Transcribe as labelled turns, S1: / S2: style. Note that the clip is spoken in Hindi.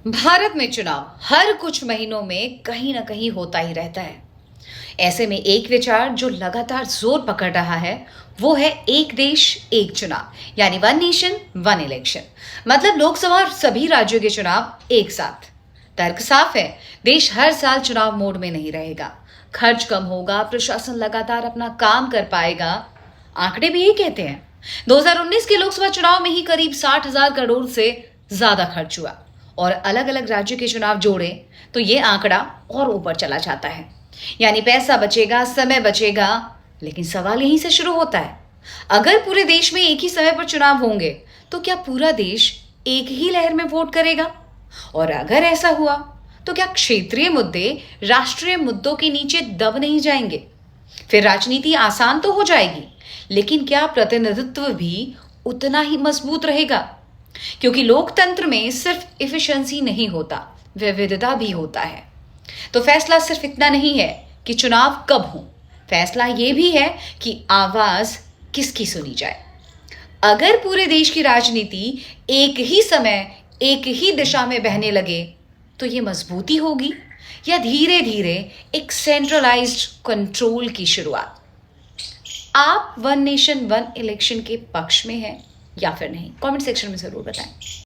S1: भारत में चुनाव हर कुछ महीनों में कहीं ना कहीं होता ही रहता है। ऐसे में एक विचार जो लगातार जोर पकड़ रहा है वो है एक देश एक चुनाव, यानी वन नेशन वन इलेक्शन। मतलब लोकसभा और सभी राज्यों के चुनाव एक साथ। तर्क साफ है, देश हर साल चुनाव मोड में नहीं रहेगा। खर्च कम होगा, प्रशासन लगातार अपना काम कर पाएगा। आंकड़े भी यही कहते हैं। 2019 के लोकसभा चुनाव में ही करीब 60,000 करोड़ से ज्यादा खर्च हुआ और अलग अलग राज्यों के चुनाव जोड़े तो ये आंकड़ा और ऊपर चला जाता है। यानी पैसा बचेगा, समय बचेगा, लेकिन सवाल यहीं से शुरू होता है। अगर पूरे देश में एक ही समय पर चुनाव होंगे तो क्या पूरा देश एक ही लहर में वोट करेगा? और अगर ऐसा हुआ तो क्या क्षेत्रीय मुद्दे राष्ट्रीय मुद्दों के नीचे दब नहीं जाएंगे? फिर राजनीति आसान तो हो जाएगी, लेकिन क्या प्रतिनिधित्व भी उतना ही मजबूत रहेगा? क्योंकि लोकतंत्र में सिर्फ इफिशिएंसी नहीं होता, विविधता भी होता है। तो फैसला सिर्फ इतना नहीं है कि चुनाव कब हो, फैसला यह भी है कि आवाज किसकी सुनी जाए। अगर पूरे देश की राजनीति एक ही समय एक ही दिशा में बहने लगे तो ये मजबूती होगी या धीरे धीरे एक सेंट्रलाइज्ड कंट्रोल की शुरुआत? आप वन नेशन वन इलेक्शन के पक्ष में हैं या फिर नहीं? कमेंट सेक्शन में जरूर बताएं।